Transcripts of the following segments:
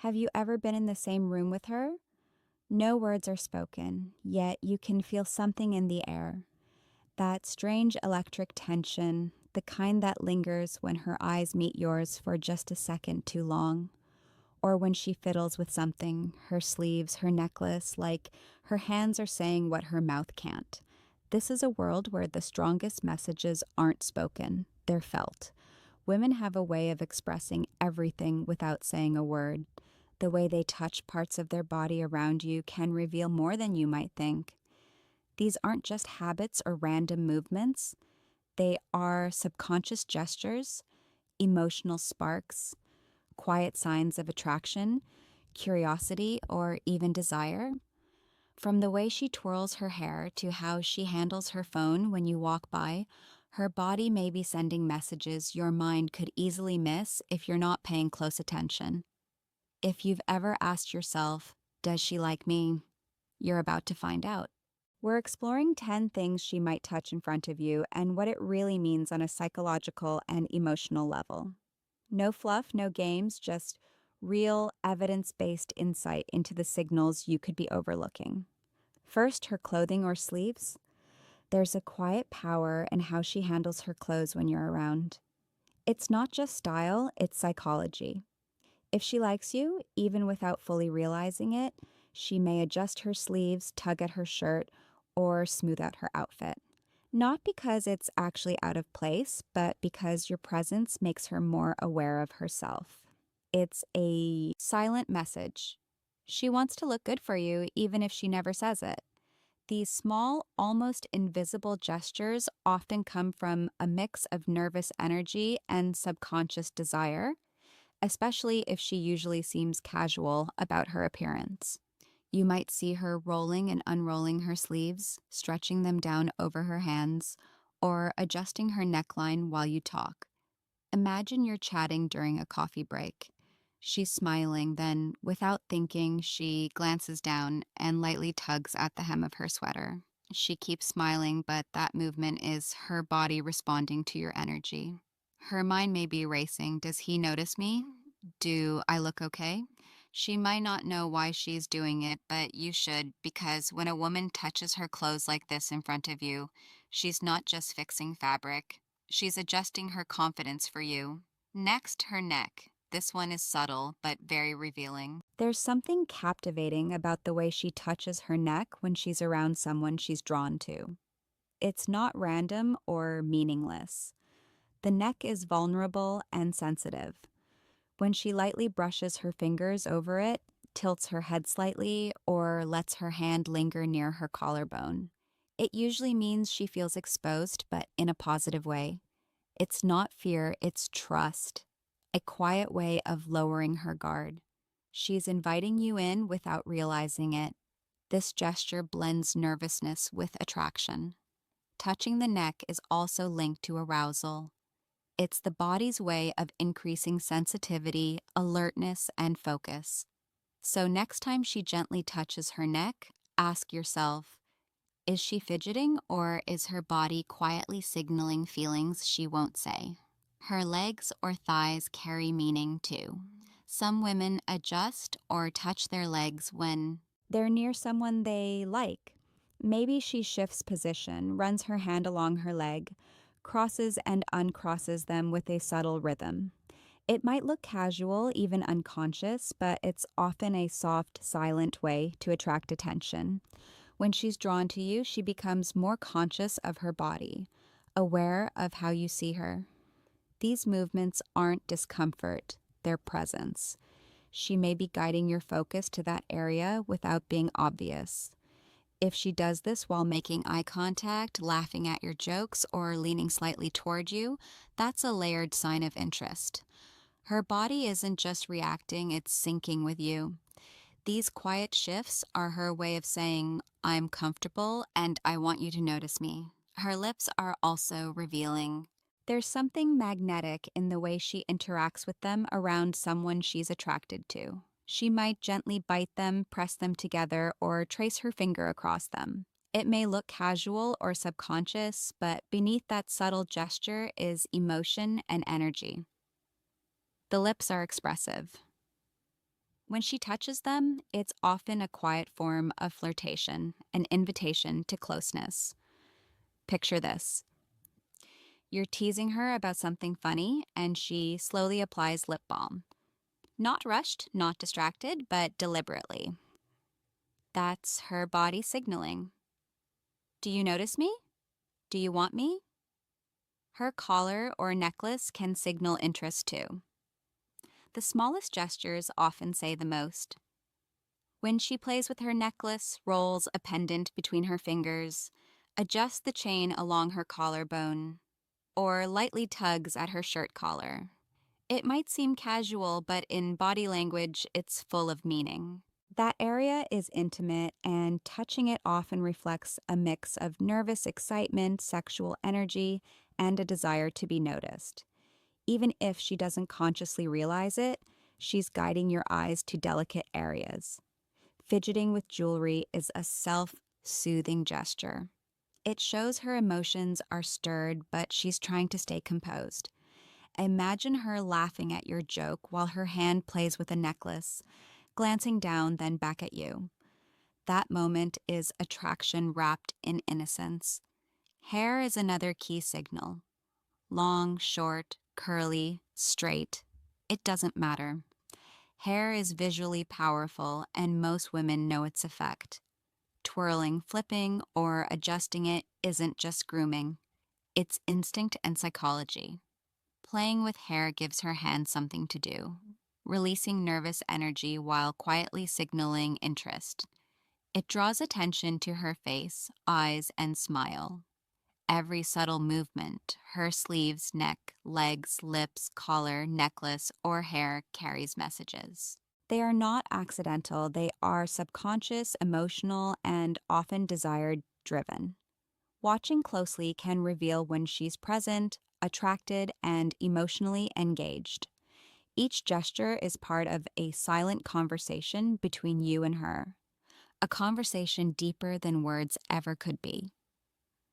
Have you ever been in the same room with her? No words are spoken, yet you can feel something in the air. That strange electric tension, the kind that lingers when her eyes meet yours for just a second too long. Or when she fiddles with something, her sleeves, her necklace, like her hands are saying what her mouth can't. This is a world where the strongest messages aren't spoken, they're felt. Women have a way of expressing everything without saying a word. The way they touch parts of their body around you can reveal more than you might think. These aren't just habits or random movements, they are subconscious gestures, emotional sparks, quiet signs of attraction, curiosity, or even desire. From the way she twirls her hair to how she handles her phone when you walk by, her body may be sending messages your mind could easily miss if you're not paying close attention. If you've ever asked yourself, does she like me? You're about to find out. We're exploring 10 things she might touch in front of you and what it really means on a psychological and emotional level. No fluff, no games, just real, evidence-based insight into the signals you could be overlooking. First, her clothing or sleeves. There's a quiet power in how she handles her clothes when you're around. It's not just style, it's psychology. If she likes you, even without fully realizing it, she may adjust her sleeves, tug at her shirt, or smooth out her outfit. Not because it's actually out of place, but because your presence makes her more aware of herself. It's a silent message. She wants to look good for you, even if she never says it. These small, almost invisible gestures often come from a mix of nervous energy and subconscious desire, especially if she usually seems casual about her appearance. You might see her rolling and unrolling her sleeves, stretching them down over her hands, or adjusting her neckline while you talk. Imagine you're chatting during a coffee break. She's smiling, then, without thinking, she glances down and lightly tugs at the hem of her sweater. She keeps smiling, but that movement is her body responding to your energy. Her mind may be racing. Does he notice me? Do I look okay? She might not know why she's doing it, but you should, because when a woman touches her clothes like this in front of you, she's not just fixing fabric. She's adjusting her confidence for you. Next, her neck. This one is subtle, but very revealing. There's something captivating about the way she touches her neck when she's around someone she's drawn to. It's not random or meaningless. The neck is vulnerable and sensitive. When she lightly brushes her fingers over it, tilts her head slightly, or lets her hand linger near her collarbone, it usually means she feels exposed, but in a positive way. It's not fear, it's trust, a quiet way of lowering her guard. She's inviting you in without realizing it. This gesture blends nervousness with attraction. Touching the neck is also linked to arousal. It's the body's way of increasing sensitivity, alertness, and focus. So next time she gently touches her neck, ask yourself, is she fidgeting or is her body quietly signaling feelings she won't say? Her legs or thighs carry meaning too. Some women adjust or touch their legs when they're near someone they like. Maybe she shifts position, runs her hand along her leg, crosses and uncrosses them with a subtle rhythm. It might look casual, even unconscious, but it's often a soft, silent way to attract attention. When she's drawn to you, she becomes more conscious of her body, aware of how you see her. These movements aren't discomfort, they're presence. She may be guiding your focus to that area without being obvious. If she does this while making eye contact, laughing at your jokes, or leaning slightly toward you, that's a layered sign of interest. Her body isn't just reacting, it's syncing with you. These quiet shifts are her way of saying, I'm comfortable and I want you to notice me. Her lips are also revealing. There's something magnetic in the way she interacts with them around someone she's attracted to. She might gently bite them, press them together, or trace her finger across them. It may look casual or subconscious, but beneath that subtle gesture is emotion and energy. The lips are expressive. When she touches them, it's often a quiet form of flirtation, an invitation to closeness. Picture this. You're teasing her about something funny, and she slowly applies lip balm. Not rushed, not distracted, but deliberately. That's her body signaling. Do you notice me? Do you want me? Her collar or necklace can signal interest too. The smallest gestures often say the most. When she plays with her necklace, rolls a pendant between her fingers, adjusts the chain along her collarbone, or lightly tugs at her shirt collar. It might seem casual, but in body language, it's full of meaning. That area is intimate, and touching it often reflects a mix of nervous excitement, sexual energy, and a desire to be noticed. Even if she doesn't consciously realize it, she's guiding your eyes to delicate areas. Fidgeting with jewelry is a self-soothing gesture. It shows her emotions are stirred, but she's trying to stay composed. Imagine her laughing at your joke while her hand plays with a necklace, glancing down, then back at you. That moment is attraction wrapped in innocence. Hair is another key signal. Long, short, curly, straight. It doesn't matter. Hair is visually powerful, and most women know its effect. Twirling, flipping, or adjusting it isn't just grooming. It's instinct and psychology. Playing with hair gives her hand something to do, releasing nervous energy while quietly signaling interest. It draws attention to her face, eyes, and smile. Every subtle movement, her sleeves, neck, legs, lips, collar, necklace, or hair carries messages. They are not accidental, they are subconscious, emotional, and often desire driven. Watching closely can reveal when she's present, attracted, and emotionally engaged. Each gesture is part of a silent conversation between you and her, a conversation deeper than words ever could be.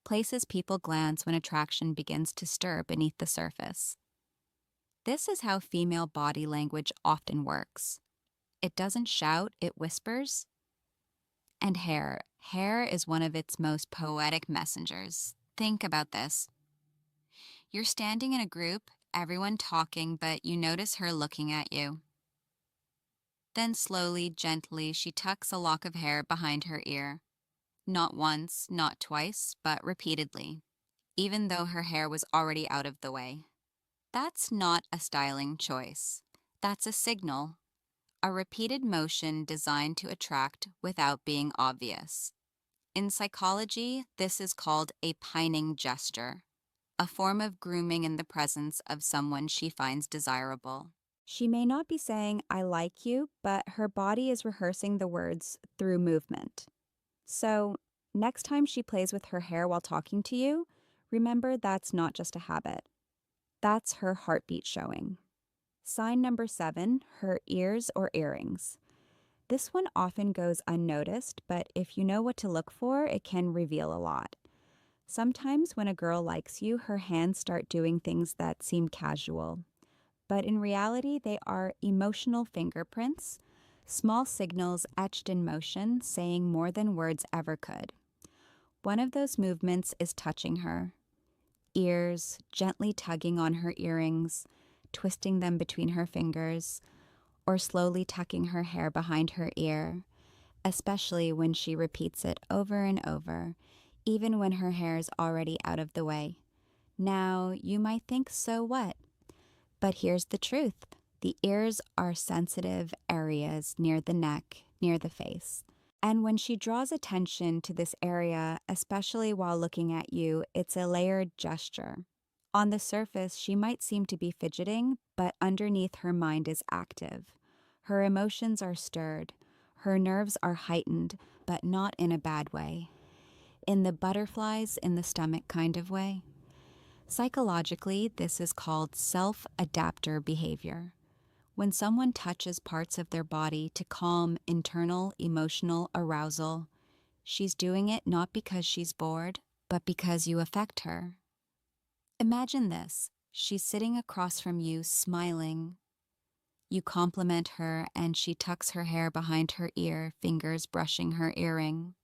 Places people glance when attraction begins to stir beneath the surface. This is how female body language often works. It doesn't shout, it whispers. And hair. Hair is one of its most poetic messengers. Think about this. You're standing in a group, everyone talking, but you notice her looking at you. Then slowly, gently, she tucks a lock of hair behind her ear. Not once, not twice, but repeatedly, even though her hair was already out of the way. That's not a styling choice. That's a signal. A repeated motion designed to attract without being obvious. In psychology, this is called a pining gesture, a form of grooming in the presence of someone she finds desirable. She may not be saying, "I like you," but her body is rehearsing the words through movement. So, next time she plays with her hair while talking to you, remember that's not just a habit. That's her heartbeat showing. Sign number 7, her ears or earrings. This one often goes unnoticed, but if you know what to look for, it can reveal a lot. Sometimes when a girl likes you, her hands start doing things that seem casual. But in reality, they are emotional fingerprints, small signals etched in motion, saying more than words ever could. One of those movements is touching her. Ears, gently tugging on her earrings, twisting them between her fingers, or slowly tucking her hair behind her ear, especially when she repeats it over and over, even when her hair is already out of the way. Now, you might think, so what? But here's the truth. The ears are sensitive areas near the neck, near the face. And when she draws attention to this area, especially while looking at you, it's a layered gesture. On the surface, she might seem to be fidgeting, but underneath her mind is active. Her emotions are stirred. Her nerves are heightened, but not in a bad way. In the butterflies in the stomach kind of way. Psychologically, this is called self-adapter behavior. When someone touches parts of their body to calm internal emotional arousal, she's doing it not because she's bored, but because you affect her. Imagine this. She's sitting across from you, smiling, You compliment her, and she tucks her hair behind her ear, fingers brushing her earring.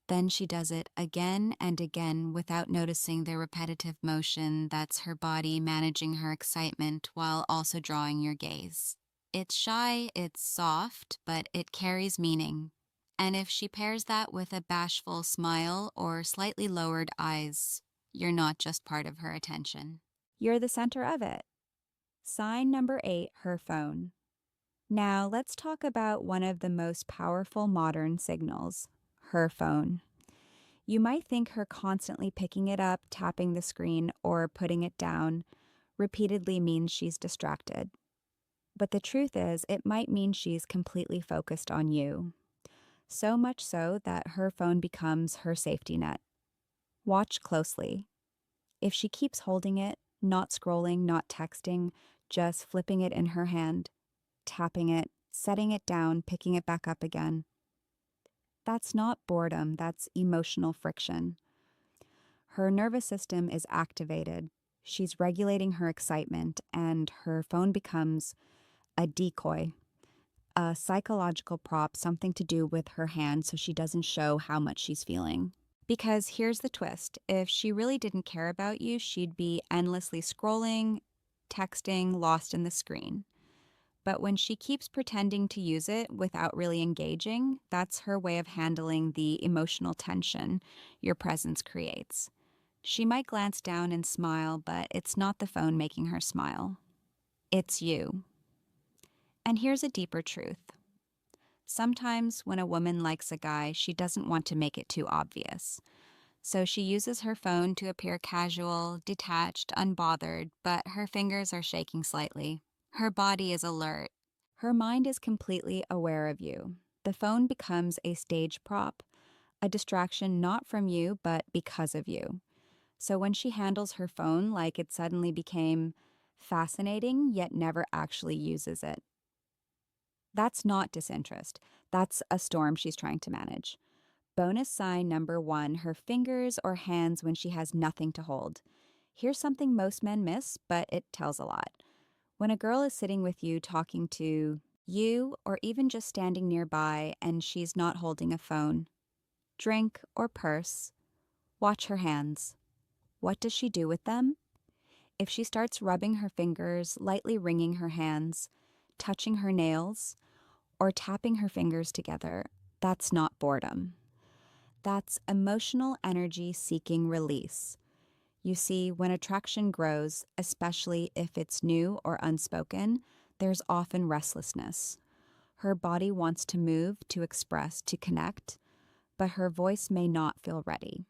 Then she does it again and again without noticing the repetitive motion that's her body managing her excitement while also drawing your gaze. It's shy, it's soft, but it carries meaning. And if she pairs that with a bashful smile or slightly lowered eyes, you're not just part of her attention. You're the center of it. Sign number 8, her phone. Now let's talk about one of the most powerful modern signals, her phone. You might think her constantly picking it up, tapping the screen, or putting it down repeatedly means she's distracted. But the truth is, it might mean she's completely focused on you. So much so that her phone becomes her safety net. Watch closely. If she keeps holding it, not scrolling, not texting, just flipping it in her hand, tapping it, setting it down, picking it back up again, that's not boredom, that's emotional friction. Her nervous system is activated. She's regulating her excitement, and her phone becomes a decoy, a psychological prop, something to do with her hand so she doesn't show how much she's feeling. Because here's the twist, if she really didn't care about you, she'd be endlessly scrolling, texting, lost in the screen. But when she keeps pretending to use it without really engaging, that's her way of handling the emotional tension your presence creates. She might glance down and smile, but it's not the phone making her smile. It's you. And here's a deeper truth. Sometimes when a woman likes a guy, she doesn't want to make it too obvious. So she uses her phone to appear casual, detached, unbothered, but her fingers are shaking slightly. Her body is alert. Her mind is completely aware of you. The phone becomes a stage prop, a distraction not from you, but because of you. So when she handles her phone like it suddenly became fascinating, yet never actually uses it. That's not disinterest. That's a storm she's trying to manage. Bonus sign number 1, her fingers or hands when she has nothing to hold. Here's something most men miss, but it tells a lot. When a girl is sitting with you talking to you, or even just standing nearby and she's not holding a phone, drink, or purse, watch her hands. What does she do with them? If she starts rubbing her fingers, lightly wringing her hands, touching her nails, or tapping her fingers together, that's not boredom. That's emotional energy seeking release. You see, when attraction grows, especially if it's new or unspoken, there's often restlessness. Her body wants to move, to express, to connect, but her voice may not feel ready.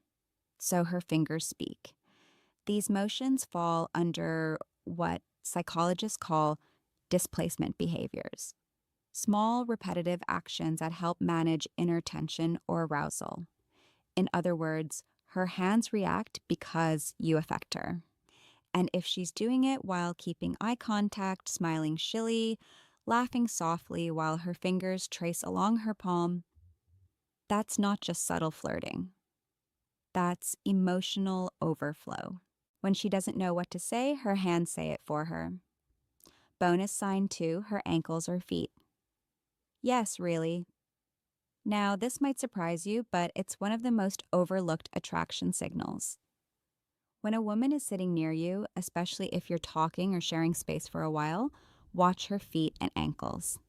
So her fingers speak. These motions fall under what psychologists call displacement behaviors. Small, repetitive actions that help manage inner tension or arousal. In other words, her hands react because you affect her. And if she's doing it while keeping eye contact, smiling shilly, laughing softly while her fingers trace along her palm, that's not just subtle flirting. That's emotional overflow. When she doesn't know what to say, her hands say it for her. Bonus sign 2, her ankles or feet. Yes, really. Now, this might surprise you, but it's one of the most overlooked attraction signals. When a woman is sitting near you, especially if you're talking or sharing space for a while, watch her feet and ankles.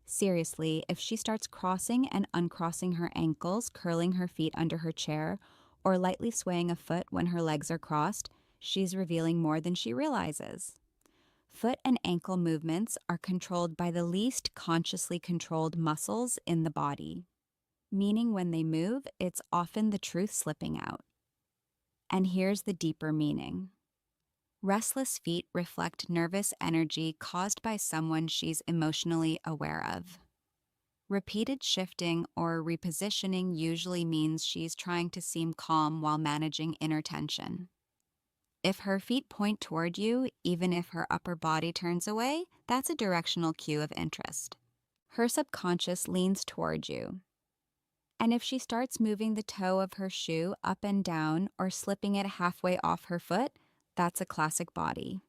Seriously, if she starts crossing and uncrossing her ankles, curling her feet under her chair, or lightly swaying a foot when her legs are crossed, she's revealing more than she realizes. Foot and ankle movements are controlled by the least consciously controlled muscles in the body, meaning when they move, it's often the truth slipping out. And here's the deeper meaning. Restless feet reflect nervous energy caused by someone she's emotionally aware of. Repeated shifting or repositioning usually means she's trying to seem calm while managing inner tension. If her feet point toward you, even if her upper body turns away, that's a directional cue of interest. Her subconscious leans toward you. And if she starts moving the toe of her shoe up and down or slipping it halfway off her foot, that's a classic body.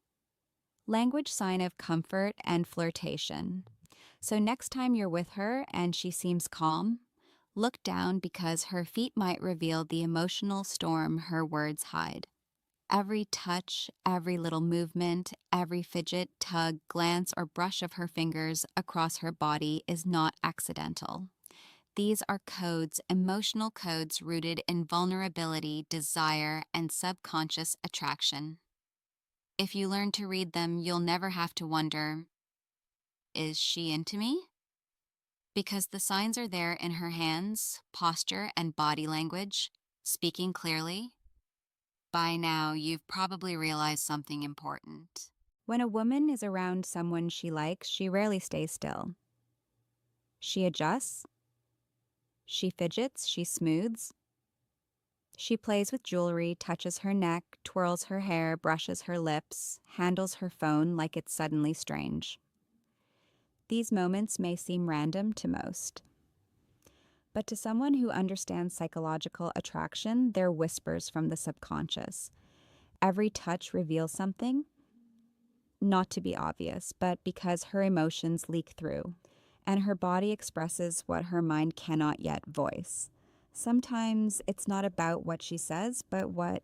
Language sign of comfort and flirtation. So next time you're with her and she seems calm, look down because her feet might reveal the emotional storm her words hide. Every touch, every little movement, every fidget, tug, glance, or brush of her fingers across her body is not accidental. These are codes, emotional codes rooted in vulnerability, desire, and subconscious attraction. If you learn to read them, you'll never have to wonder, is she into me? Because the signs are there in her hands, posture, and body language, speaking clearly. By now, you've probably realized something important. When a woman is around someone she likes, she rarely stays still. She adjusts, she fidgets, she smooths. She plays with jewelry, touches her neck, twirls her hair, brushes her lips, handles her phone like it's suddenly strange. These moments may seem random to most. But to someone who understands psychological attraction, they're whispers from the subconscious. Every touch reveals something, not to be obvious, but because her emotions leak through, and her body expresses what her mind cannot yet voice. Sometimes it's not about what she says, but what